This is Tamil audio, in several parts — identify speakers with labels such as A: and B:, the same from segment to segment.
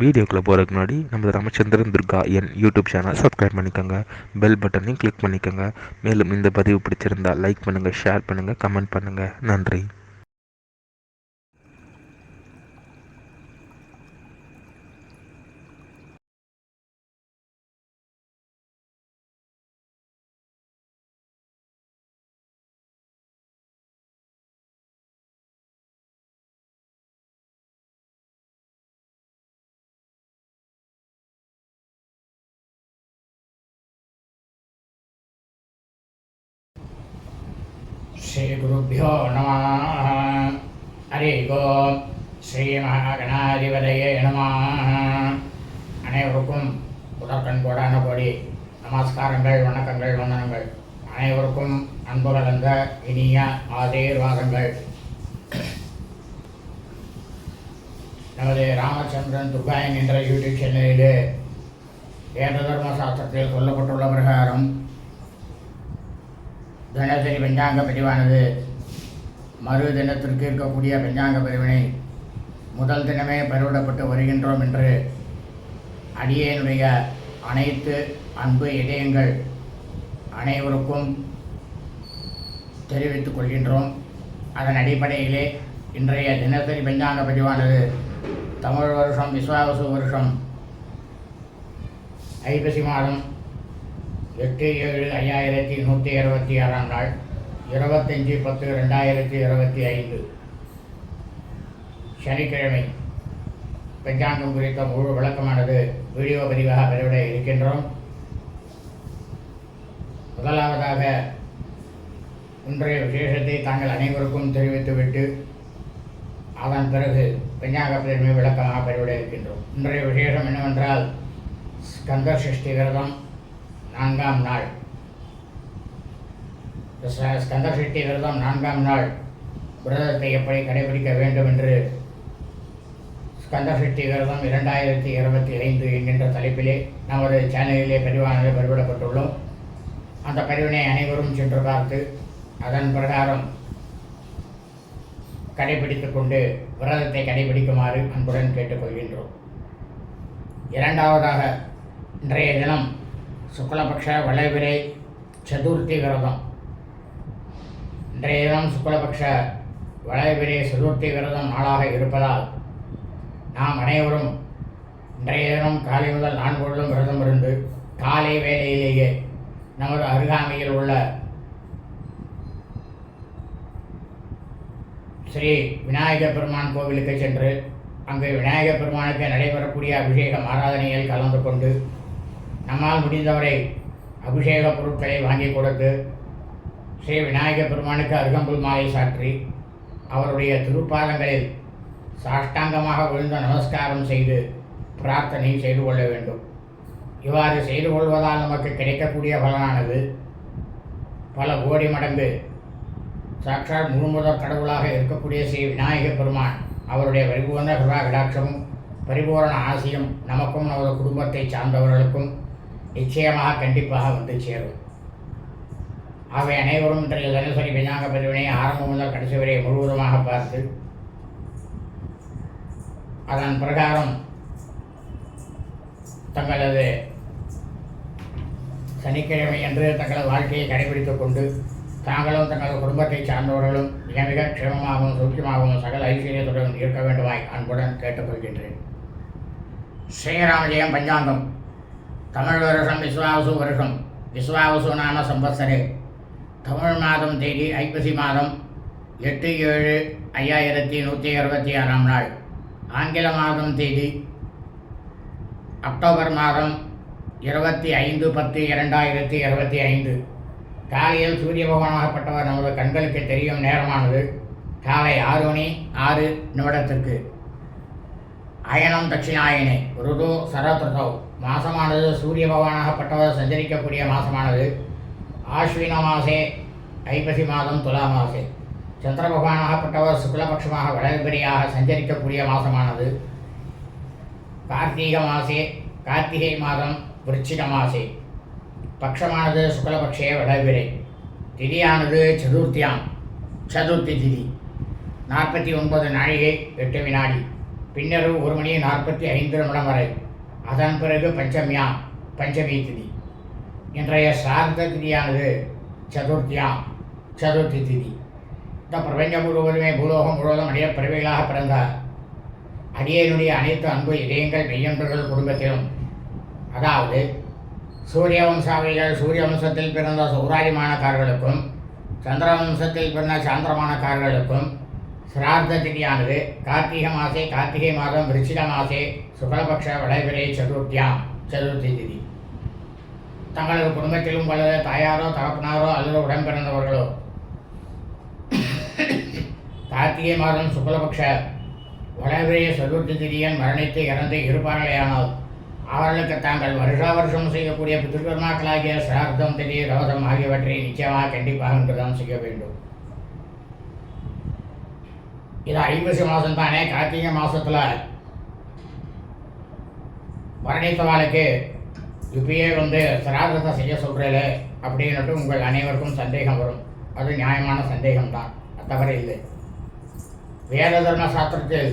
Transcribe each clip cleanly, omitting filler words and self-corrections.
A: வீடியோக்குள்ளே போகிறதுக்கு முன்னாடி நம்ம Ramachandran Durga YouTube channel subscribe பண்ணிக்கோங்க, பெல் பட்டனையும் கிளிக் பண்ணிக்கோங்க. மேலும் இந்த பதிவு பிடிச்சிருந்தால் லைக் பண்ணுங்கள், ஷேர் பண்ணுங்கள், கமெண்ட் பண்ணுங்கள். நன்றி.
B: श्रीगुरुभ्यो नमः. हरि ओम. ஸ்ரீ மகாகணாதிபதியே நமः. அனைவருக்கும் முதற்கண் கோடான கோடி நமஸ்காரங்கள், வணக்கங்கள், வந்தனங்கள். அனைவருக்கும் அன்பு கலந்த இனிய ஆசீர்வாதங்கள். நமது ராமச்சந்திரன் துர்காயன் என்ற யூடியூப் சேனலிலே வேத தர்ம சாஸ்திரத்தில் சொல்லப்பட்டுள்ள பிரகாரம் தினசரி பஞ்சாங்க பதிவானது மறு தினத்திற்கு இருக்கக்கூடிய பஞ்சாங்க பதிவினை முதல் தினமே பதிவிடப்பட்டு வருகின்றோம் என்று அடியேனுடைய அனைத்து அன்பு இதயங்கள் அனைவருக்கும் தெரிவித்துக் கொள்கின்றோம். அதன் அடிப்படையிலே இன்றைய தினசரி பஞ்சாங்க பதிவானது தமிழ் வருஷம் விஸ்வாவசு வருஷம் ஐப்பசி மாதம் 8/7/5166 நாள் 25/10/2025 சனிக்கிழமை பஞ்சாங்கம் குறித்த முழு விளக்கமானது வீடியோ பதிவாக பதிவிட இருக்கின்றோம். முதலாவதாக இன்றைய விசேஷத்தை தாங்கள் அனைவருக்கும் தெரிவித்துவிட்டு அதன் பிறகு பஞ்சாங்க பதிவு விளக்கமாக பதிவிட இருக்கின்றோம். இன்றைய விசேஷம் என்னவென்றால் ஸ்கந்த சஷ்டி விரதம் 4ஆம் நாள். ஸ்கந்த சஷ்டி விரதம் 4ஆம் நாள் விரதத்தை எப்படி கடைபிடிக்க வேண்டும் என்று ஸ்கந்த சஷ்டி விரதம் 2025 என்கின்ற தலைப்பிலே நமது சேனலிலே பதிவானது பதிவிடப்பட்டுள்ளோம். அந்த பதிவினை அனைவரும் சென்று பார்த்து அதன் பிரகாரம் கடைபிடித்துக் கொண்டு விரதத்தை கடைபிடிக்குமாறு அன்புடன் கேட்டுக்கொள்கின்றோம். இரண்டாவதாக இன்றைய தினம் சுக்லபக்ஷ வளர்பிறை சதுர்த்தி விரதம். இன்றைய தினம் சுக்லபக்ஷ வளர்பிறை சதுர்த்தி விரதம் நாளாக இருப்பதால் நாம் அனைவரும் இன்றைய தினம் காலை முதல் 4 பொழுதும் விரதம் இருந்து காலை வேளையிலேயே நமது அருகாமையில் உள்ள ஸ்ரீ விநாயகர் பெருமான் கோவிலுக்கு சென்று அங்கு விநாயகர் பெருமானுக்கு நடைபெறக்கூடிய அபிஷேகம் ஆராதனையில் கலந்து கொண்டு நம்மால் முடிந்தவரை அபிஷேக பொருட்களை வாங்கி கொடுத்து ஸ்ரீ விநாயகர் பெருமானுக்கு அருகம்புல் மாலை சாற்றி அவருடைய திருப்பாதங்களில் சாஷ்டாங்கமாக விழுந்த நமஸ்காரம் செய்து பிரார்த்தனை செய்து கொள்ள வேண்டும். இவ்வாறு செய்து கொள்வதால் நமக்கு கிடைக்கக்கூடிய பலனானது பல கோடி மடங்கு சாட்சாத் முழுமுதற் கடவுளாக இருக்கக்கூடிய ஸ்ரீ விநாயகர் பெருமான் அவருடைய பரிபூர்ண கிருபா கடாட்சமும் பரிபூர்ண ஆசியும் நமக்கும் நமது குடும்பத்தை சார்ந்தவர்களுக்கும் நிச்சயமாக கண்டிப்பாக வந்து சேரும். ஆகவே அனைவரும் இன்றைய தினசரி பஞ்சாங்க பதிவினை ஆரம்பம் முதல் கடைசி வரை முழுவதுமாக பார்த்து அதன் பிரகாரம் தங்களது சனிக்கிழமை என்று தங்களது வாழ்க்கையை கடைபிடித்துக் கொண்டு தாங்களும் தங்களது குடும்பத்தை சார்ந்தவர்களும் மிக மிக க்ஷேமமாகவும் சௌக்கியமாகவும் சகல ஐஸ்வர்யத்துடன் இருக்க வேண்டுமாய் அன்புடன் கேட்டுக்கொள்கின்றேன். ஸ்ரீராமஜெயம் பஞ்சாங்கம். தமிழ் வருஷம் விஸ்வாவசு வருஷம். விஸ்வாவசு நாம சம்பத்சரே. தமிழ் மாதம் தேதி ஐப்பசி மாதம் 8/7/5166 நாள். ஆங்கில மாதம் தேதி அக்டோபர் மாதம் 25/10/2025. காலையில் சூரிய பகவானாகப்பட்டவர் நமது கண்களுக்கு தெரியும் நேரமானது காலை 6:06 அயனம் தட்சிணாயனே. ருது சரத்ருதௌ. மாசமானது சூரிய பகவானாகப்பட்டவர் சஞ்சரிக்கக்கூடிய மாசமானது ஆஸ்வின மாசே ஐப்பசி மாதம் துலா மாசே. சந்திர பகவானாகப்பட்டவர் சுக்லபக்ஷமாக வளர்பிறையாக சஞ்சரிக்கக்கூடிய மாசமானது கார்த்திகை மாசே கார்த்திகை மாதம் விருச்சிக மாசே. பக்ஷமானது சுக்லபக்ஷே வளர்பிறை. திதியானது சதுர்த்தி திதி 49 நாழிகை 8 வினாடி. பின்னரவு 1:45 வரை. அதன் பிறகு பஞ்சமி திதி. இன்றைய சார்ந்த திதியானது சதுர்த்தி திதி. இந்த பிரபஞ்சம் முழுவதுமே பூலோகம் முழுவதும் அடைய பிறவைகளாக பிறந்த அடியனுடைய அனைத்து அன்பு இதயங்கள் மெய்யன்பர்கள் குடும்பத்திலும், அதாவது சூரிய வம்சாவளிகள் சூரிய வம்சத்தில் பிறந்த சௌராரிமானக்காரர்களுக்கும் சந்திரவம்சத்தில் பிறந்த சாந்திரமானக்காரர்களுக்கும் சிரார்த்த திதியானது கார்த்திகை மாதம் விருச்சிக மாசே சுக்லபக்ஷ வளைபிறை சதுர்த்தி திதி. தங்களது குடும்பத்திலும் வலது தாயாரோ தகப்பனாரோ அல்லது உடன் பிறந்தவர்களோ கார்த்திகை மாதம் சுக்லபக்ஷ வளைபிறை சதுர்த்தி திதியன் மரணித்து இறந்து இருப்பார்களேயானால் அவர்களுக்கு தாங்கள் வருஷம் செய்யக்கூடிய பித்ருக்கர்மாக்களாகிய சிரார்த்தம் திதி ரோதம் ஆகியவற்றை நிச்சயமாக கண்டிப்பாக இன்றுதான் செய்ய வேண்டும். இது ஐப்பசி மாதம் தானே. கார்த்திகை மாதத்தில் மரணித்தவாளுக்கு இப்பயே சிராதத்தை செய்ய சொல்கிறீங்களே அப்படின்னுட்டு உங்கள் அனைவருக்கும் சந்தேகம் வரும். அது நியாயமான சந்தேகம்தான், தவற இல்லை. வேத தர்ம சாஸ்திரத்தில்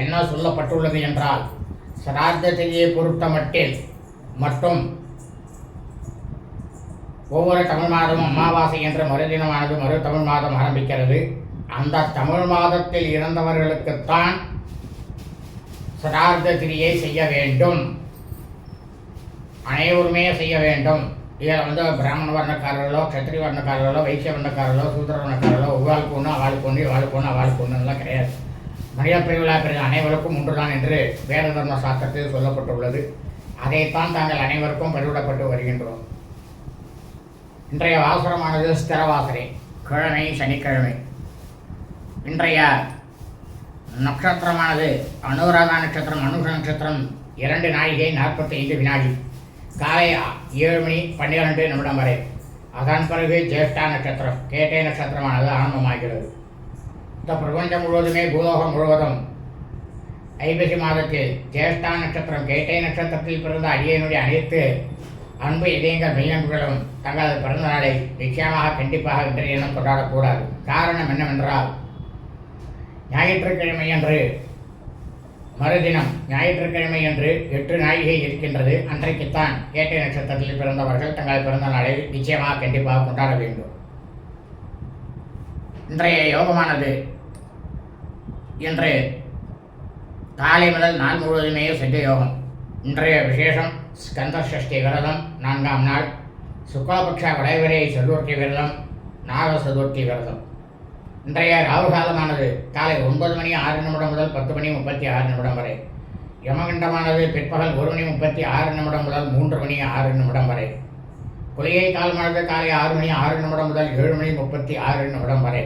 B: என்ன சொல்லப்பட்டுள்ளது என்றால், சிரார்த்த திதியை பொறுத்த மட்டும் ஒவ்வொரு தமிழ் மாதமும் அமாவாசை என்ற மறுதினமானது மறு தமிழ் மாதம் ஆரம்பிக்கிறது. அந்த தமிழ் மாதத்தில் இறந்தவர்களுக்குத்தான் சிரார்த்த திதியை செய்ய வேண்டும், அனைவருமே செய்ய வேண்டும். இதில் பிராமண வர்ணக்காரர்களோ கத்திரி வர்ணக்காரர்களோ வைசிய வர்ணக்காரர்களோ சூத்திர வர்ணக்காரர்களோ ஒவ்வாளுக்கு ஒன்று அவளுக்கு ஒன்றுலாம் கிடையாது. மனித பிரிவிழா பிறகு அனைவருக்கும் ஒன்றுதான் என்று வேத தர்ம சாஸ்திரத்தில் சொல்லப்பட்டுள்ளது. அதைத்தான் தாங்கள் அனைவருக்கும் பரிவிடப்பட்டு வருகின்றோம். இன்றைய வாசரமானது ஸ்திரவாசரை, கிழமை சனிக்கிழமை. இன்றைய நட்சத்திரமானது அனுராதா நட்சத்திரம், அனுஷ நட்சத்திரம் 2:45 காலை 7:12 வரை. அதன் பிறகு ஜேஷ்டா நட்சத்திரம், கேட்டை நட்சத்திரமானது ஆரம்பமாகிறது. இந்த பிரபஞ்சம் முழுவதுமே பூலோகம் முழுவதும் ஐப்பசி மாதத்தில் ஜேஷ்டா நட்சத்திரம் கேட்டை நட்சத்திரத்தில் பிறந்த அடியனுடைய அனைத்து அன்பு இதயங்கள் மெய்யன்புகளும் தங்களது பிறந்த நாளை நிச்சயமாக கண்டிப்பாக இன்றைய தினம் கொண்டாடக்கூடாது. காரணம் என்னவென்றால், ஞாயிற்றுக்கிழமை என்று மறுதினம் ஞாயிற்றுக்கிழமை என்று 8 நாழிகை இருக்கின்றது. அன்றைக்குத்தான் கேட்டை நட்சத்திரத்தில் பிறந்தவர்கள் தங்கள் பிறந்த நாளை நிச்சயமாக கண்டிப்பாக கொண்டாட வேண்டும். இன்றைய யோகமானது இன்று காலை முதல் நாள் முழுவதுமே சித்த யோகம். இன்றைய விசேஷம் ஸ்கந்த சஷ்டி விரதம் 4ஆம் நாள், சுக்லபக்ஷ வளைபிறை சதுர்த்தி விரதம், நாக சதுர்த்தி விரதம். இன்றைய ராகு காலமானது காலை 9:06 முதல் 10:36 வரை. யமகண்டமானது பிற்பகல் 1:36 முதல் 3:06 வரை. குளிகை காலமானது காலை 6:06 முதல் 7:36 வரை.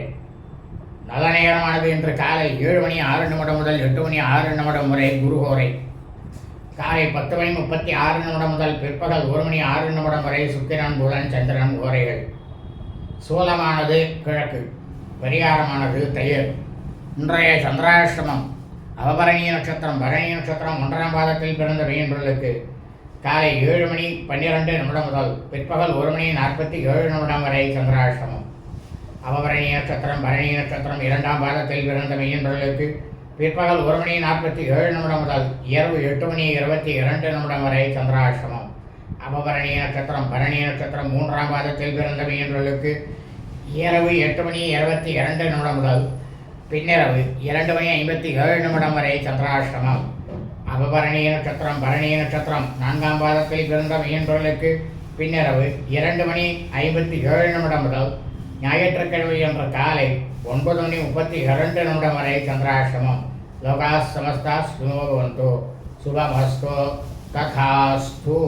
B: நல்ல நேரமானது இன்று காலை 7:06 முதல் 8:06 வரை குருஹோரை. காலை 10:36 முதல் பிற்பகல் 1:06 வரை சுக்கிரன் புதன் சந்திரன் ஓரைகள். சூலமானது கிழக்கு, பரிகாரமானது தயிர். இன்றைய சந்திராஷ்டமம் அவபரணி நட்சத்திரம், பரணி நட்சத்திரம் 1ஆம் பாதத்தில் பிறந்த மெய்யன்பர்களுக்கு காலை 7:12 முதல் பிற்பகல் 1:47 வரை சந்திராஷ்டமம். அவபரணி நட்சத்திரம், பரணி நட்சத்திரம் 2ஆம் பாதத்தில் பிறந்த மெய்யன்பர்களுக்கு பிற்பகல் 1:47 முதல் இரவு 8:22 வரை சந்திராஷ்டமம். அவபரணி நட்சத்திரம், பரணி நட்சத்திரம் 3ஆம் பாதத்தில் பிறந்த மெய்யன்பர்களுக்கு இரவு 8:22 முதல் பின்னிரவு 2:57 வரை சந்திராஷ்டமம். அவபரணி நட்சத்திரம், பரணி நட்சத்திரம் 4ஆம் பாதத்தில் பிறந்த மெய்யன்பர்களுக்கு பின்னிரவு 2:57 முதல் ஞாயிற்றுக்கிழமை என்ற காலை 9:32 வரை சந்திராஷ்டமம். லோகா சமஸ்தா சுனோ பவந்து. சுபமஸ்து. ததாஸ்து.